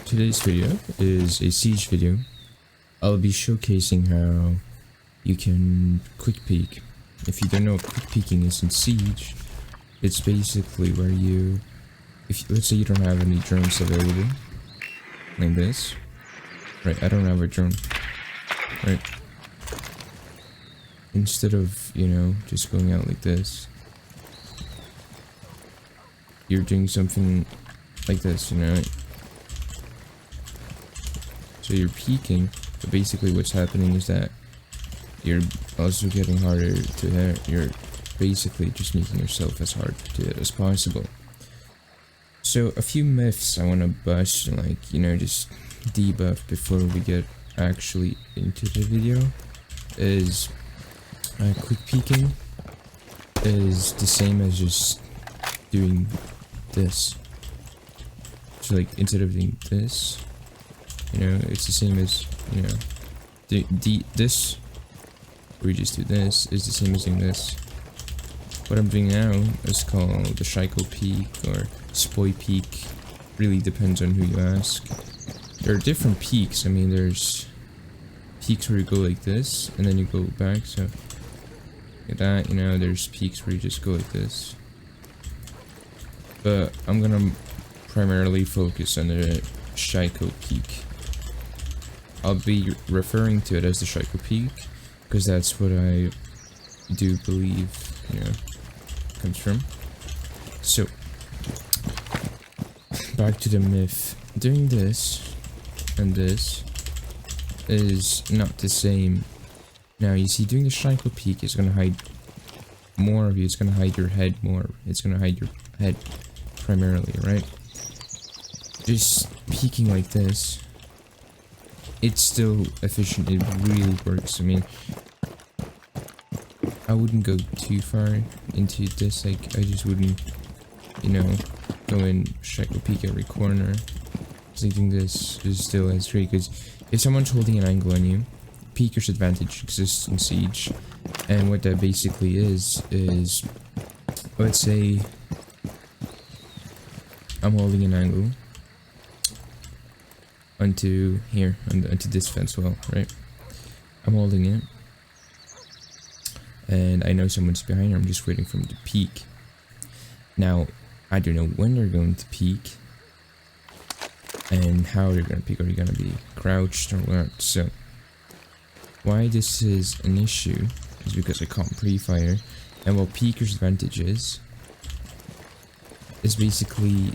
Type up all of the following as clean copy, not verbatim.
Today's video is a siege video. I'll be showcasing how you can quick peek. If you don't know what quick peeking is in siege, it's basically where you, let's say you don't have any drones available, like this. Right, I don't have a drone. Right. Instead of, just going out like this, you're doing something like this, So you're peeking, but basically what's happening is that you're also getting harder to hit. You're basically just making yourself as hard to hit as possible. So a few myths I want to bust and just debuff before we get actually into the video is quick peeking is the same as just doing this. So instead of doing this, it's the same as, this, where we just do this, is the same as doing this. What I'm doing now is called the Psycho Peek or Spoy Peek. Really depends on who you ask. There are different peaks. I mean, there's peaks where you go like this, and then you go back, so like that, there's peaks where you just go like this. But I'm gonna primarily focus on the Psycho Peek. I'll be referring to it as the Psycho Peek because that's what I do believe, comes from. So, back to the myth. Doing this and this is not the same. Now, you see, doing the Psycho Peek is going to hide more of you. It's going to hide your head more. It's going to hide your head primarily, right? Just peeking like this, it's still efficient. It really works. I mean, I wouldn't go too far into this. I just wouldn't, go and Psycho Peek every corner. I think this is still as great because if someone's holding an angle on you, peeker's advantage exists in siege, and what that basically is let's say I'm holding an angle onto here, onto this fence wall, right? I'm holding it, and I know someone's behind her. I'm just waiting for them to peek. Now, I don't know when they're going to peek and how they're going to peek. Are they going to be crouched or what? So, why this is an issue is because I can't pre-fire, and what peeker's advantage is basically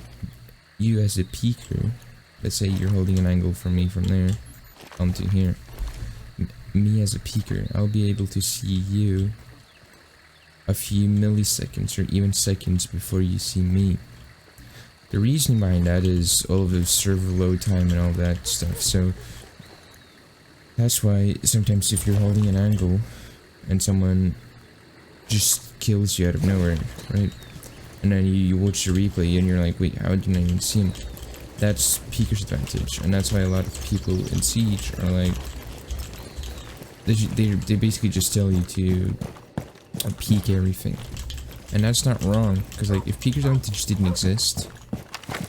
you as a peeker. Let's say you're holding an angle from me from there onto here. Me as a peeker, I'll be able to see you a few milliseconds or even seconds before you see me. The reason behind that is all of the server load time and all that stuff. So that's why sometimes if you're holding an angle and someone just kills you out of nowhere, right? And then you watch the replay and you're like, wait, how didn't I even see him? That's peeker's advantage, and that's why a lot of people in siege are like, they basically just tell you to peek everything, and that's not wrong, because if peeker's advantage didn't exist,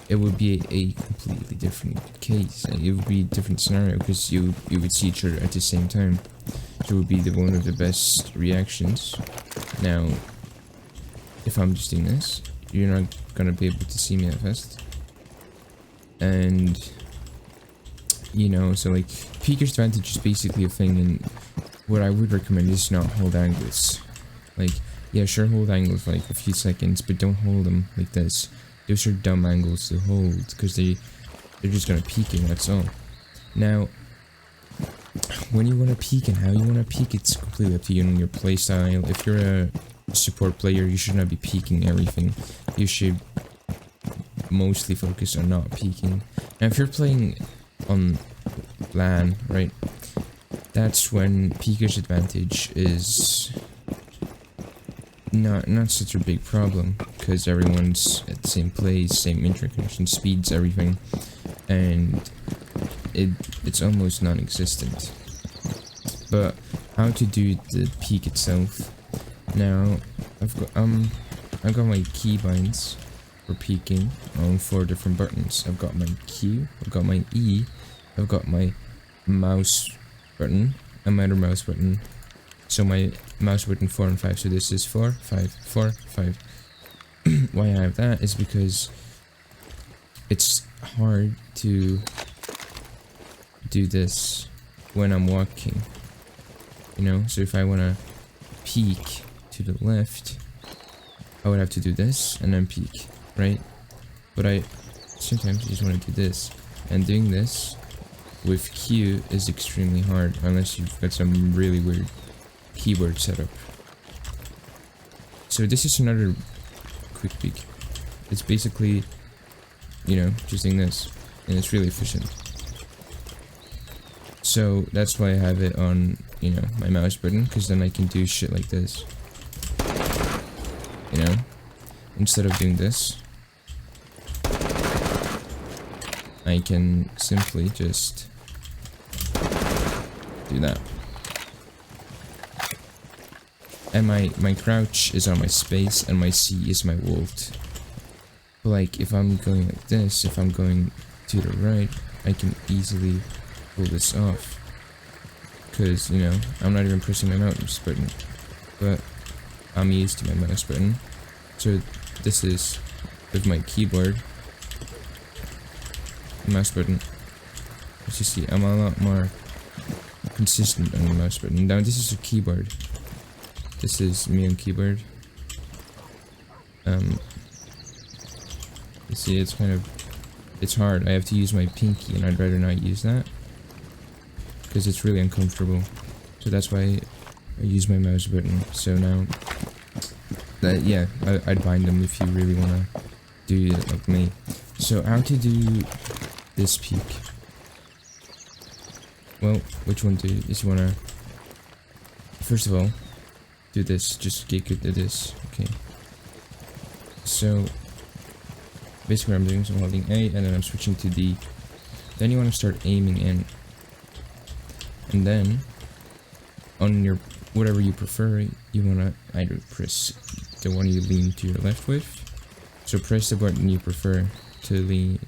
it would be a completely different case, and it would be a different scenario, because you would see each other at the same time, so it would be one of the best reactions. Now, if I'm just doing this, you're not gonna be able to see me that fast. And so peeker's advantage is basically a thing, and what I would recommend is not hold angles. Yeah, sure, hold angles for a few seconds, but don't hold them like this. Those are dumb angles to hold because they're just gonna peek you, that's all. Now, when you want to peek and how you want to peek, it's completely up to you and your playstyle. If you're a support player, you should not be peeking everything. You should mostly focus on not peeking. Now, if you're playing on LAN, right, that's when peeker's advantage is not such a big problem, because everyone's at the same place, same internet connection, speeds, everything, and it's almost non-existent. But how to do the peek itself? Now, I've got my keybinds. for peeking on 4 different buttons. I've got my Q, I've got my E, I've got my mouse button, and my other mouse button. So my mouse button 4 and 5. So this is 4, 5, 4, 5. Why I have that is because it's hard to do this when I'm walking. You know, so if I want to peek to the left, I would have to do this and then peek, right? But I sometimes just want to do this, and doing this with Q is extremely hard unless you've got some really weird keyboard setup. So this is another quick peek. It's basically, you know, just doing this, and it's really efficient. So that's why I have it on, you know, my mouse button, because then I can do shit like this. You know, instead of doing this, I can simply just do that. And my crouch is on my space, and my C is my Alt. But like, if I'm going like this, if I'm going to the right, I can easily pull this off. Because, you know, I'm not even pressing my mouse button. But I'm used to my mouse button. So this is with my keyboard. Mouse button. As you see, I'm a lot more consistent on the mouse button. Now this is a keyboard. This is me on keyboard. You see, it's kind of, it's hard. I have to use my pinky, and I'd rather not use that because it's really uncomfortable. So that's why I use my mouse button. So now, that yeah, I'd bind them if you really want to do it like me. So how to do this peek? Well, which one do you want to? First of all, do this. Just get good at this. Okay. So basically, what I'm doing is I'm holding A, and then I'm switching to D. Then you want to start aiming in, and then on your whatever you prefer, you want to either press the one you lean to your left with. So press the button you prefer to lean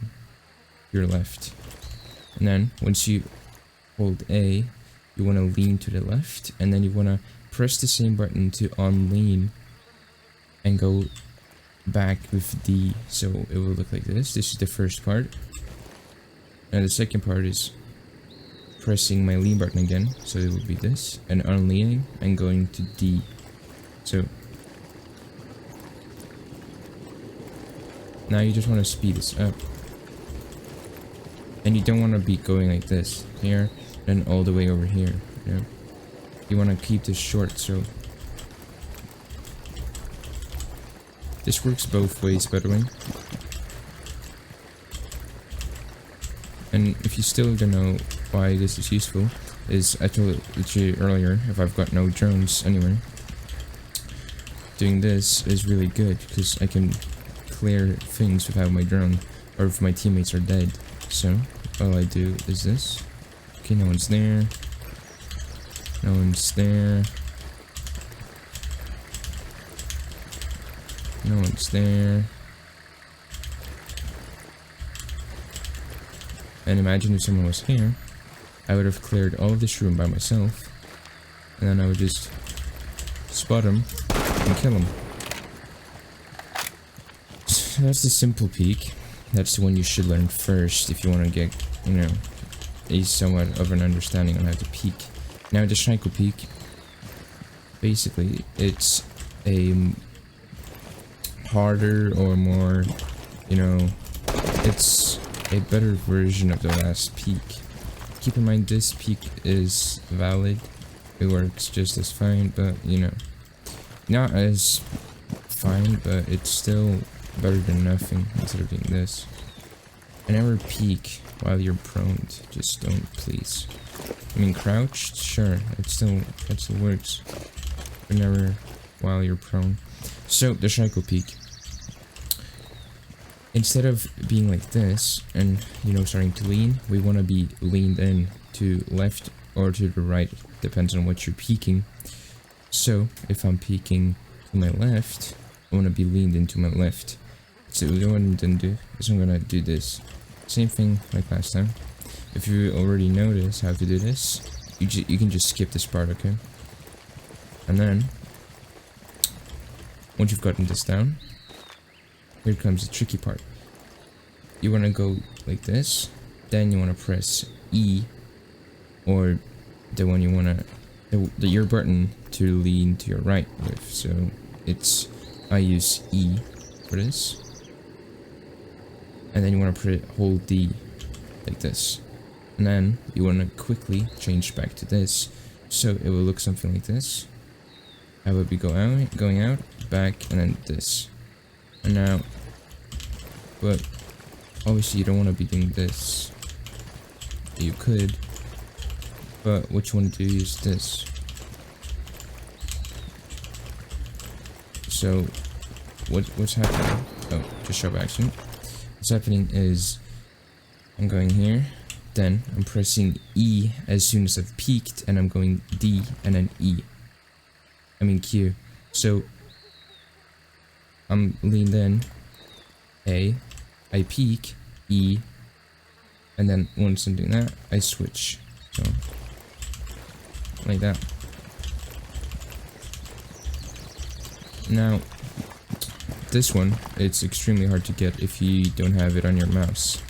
your left, and then once you hold A, you want to lean to the left, and then you want to press the same button to unlean and go back with D. So it will look like this. This is the first part, and the second part is pressing my lean button again, so it will be this, and unleaning and going to D. So now you just want to speed this up, and you don't want to be going like this here and all the way over here, you know? You want to keep this short. So this works both ways, by the way. And if you still don't know why this is useful, is I told you earlier, if I've got no drones anywhere, doing this is really good because I can clear things without my drone, or if my teammates are dead. So all I do is this. Okay, no one's there. No one's there. No one's there. And imagine if someone was here, I would have cleared all of this room by myself, and then I would just spot him and kill him. So that's the simple peek. That's the one you should learn first if you want to get, you know, a somewhat of an understanding on how to peek. Now the Shaiko peek, basically, it's a harder or more, you know, it's a better version of the last peek. Keep in mind this peek is valid, it works just as fine, but you know, not as fine, but it's still better than nothing instead of doing this. And never peek while you're prone, just don't, please. I mean, crouched, sure, it still works, but never while you're prone. So the Shaiko peek, instead of being like this and, you know, starting to lean, we want to be leaned in to left or to the right, depends on what you're peeking. So if I'm peeking to my left, I want to be leaned into my left. So what I'm gonna do is I'm gonna do this. Same thing like last time. If you already noticed how to do this, you can just skip this part, okay? And then, once you've gotten this down, here comes the tricky part. You wanna go like this, then you wanna press E, or the one you wanna, your button to lean to your right with. So I use E for this. And then you want to hold D like this. And then you want to quickly change back to this. So it will look something like this. I would be going out, back, and then this. And now, but obviously you don't want to be doing this. You could, but what you want to do is this. So what's happening? Oh, just show action. What's happening is I'm going here, then I'm pressing E as soon as I've peaked, and I'm going D and then E. I mean Q. So I'm leaned in, A, I peak, E, and then once I'm doing that, I switch. So like that. Now this one, it's extremely hard to get if you don't have it on your mouse.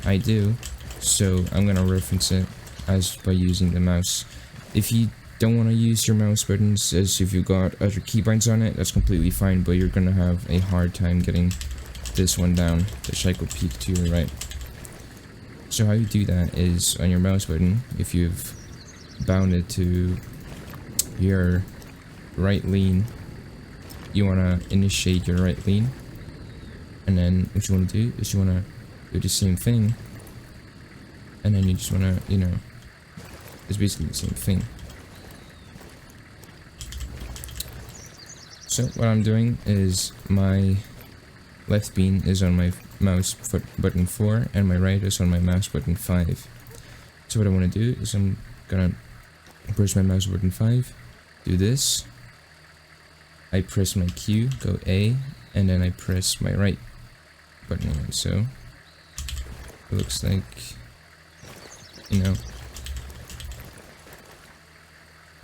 I do, so I'm gonna reference it as by using the mouse. If you don't want to use your mouse buttons, as if you've got other keybinds on it, that's completely fine, but you're gonna have a hard time getting this one down, the cycle peak to your right. So how you do that is on your mouse button, if you've bound it to your right lean, you want to initiate your right lean, and then what you want to do is you want to do the same thing, and then you just want to, it's basically the same thing. So what I'm doing is my left bean is on my mouse button 4, and my right is on my mouse button 5. So what I want to do is I'm gonna press my mouse button 5, do this, I press my Q, go A, and then I press my right button again. So it looks like,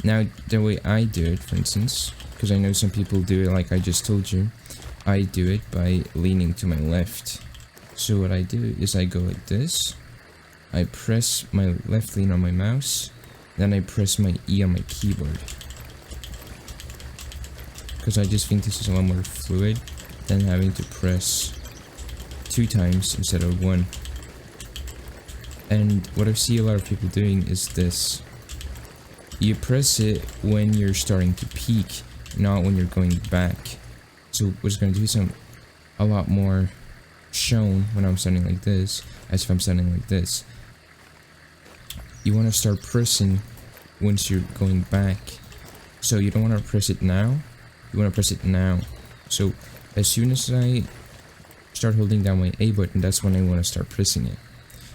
now the way I do it, for instance, because I know some people do it like I just told you, I do it by leaning to my left. So what I do is I go like this, I press my left lean on my mouse, then I press my E on my keyboard. Because I just think this is a lot more fluid than having to press 2 times instead of 1. And what I see a lot of people doing is this. You press it when you're starting to peak, not when you're going back. So what's going to do is a lot more shown when I'm standing like this, as if I'm standing like this. You want to start pressing once you're going back. So you don't want to press it now. You want to press it now. So as soon as I start holding down my A button, that's when I want to start pressing it.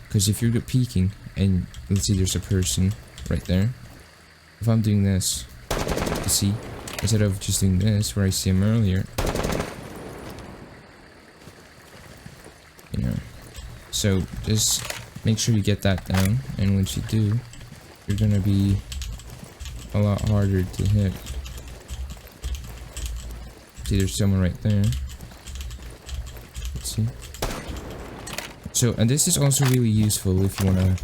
Because if you're peeking, and let's see there's a person right there. If I'm doing this, you see, instead of just doing this where I see him earlier, so just make sure you get that down, and once you do, you're gonna be a lot harder to hit. See, there's someone right there. Let's see. So, and this is also really useful if you wanna,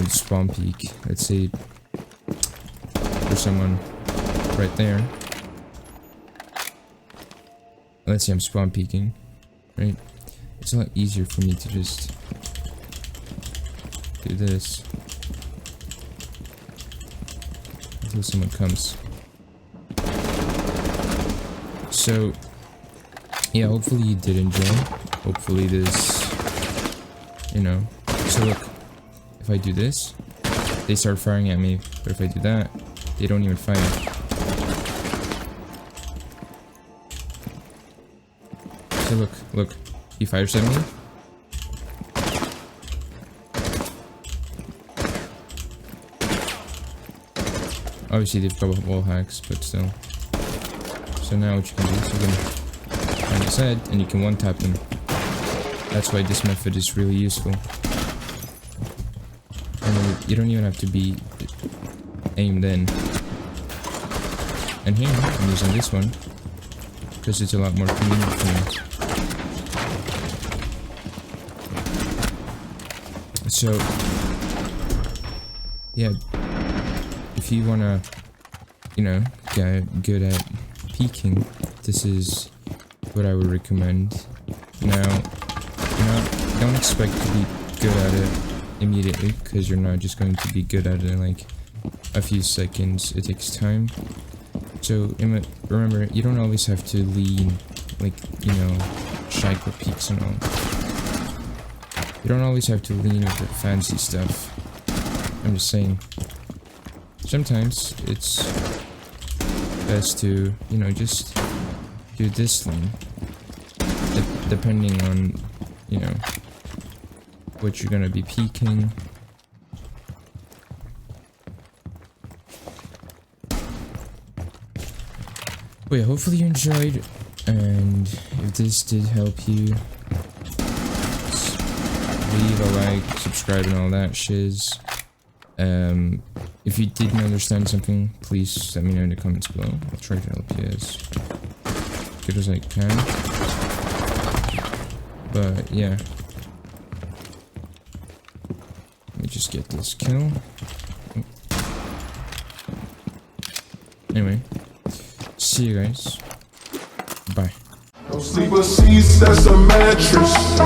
spawn peek. Let's say there's someone right there. Let's say I'm spawn peeking, right? It's a lot easier for me to just do this until someone comes. So, yeah, hopefully you did enjoy. Hopefully this, so look, if I do this, they start firing at me, but if I do that, they don't even fire. So look, he fires at me. Obviously they've got wall hacks, but still. So now what you can do is you can find his head and you can one-tap them. That's why this method is really useful. And you don't even have to be aimed in. And here, I'm using this one because it's a lot more convenient for me. So, yeah, if you wanna, you know, get good at peeking, this is what I would recommend. Now, don't expect to be good at it immediately, because you're not just going to be good at it in like a few seconds. It takes time. So remember, you don't always have to lean, like, you know, Shaiko peaks and all. You don't always have to lean with the fancy stuff. I'm just saying, sometimes it's best to, you know, just do this lean. Depending on, you know, what you're gonna be peeking. But yeah, hopefully you enjoyed, and if this did help you, leave a like, subscribe, and all that shiz. If you didn't understand something, please let me know in the comments below. I'll try to help you as good as I can. But yeah, let me just get this kill. Anyway, see you guys. Bye. No sleeper seats, that's a mattress.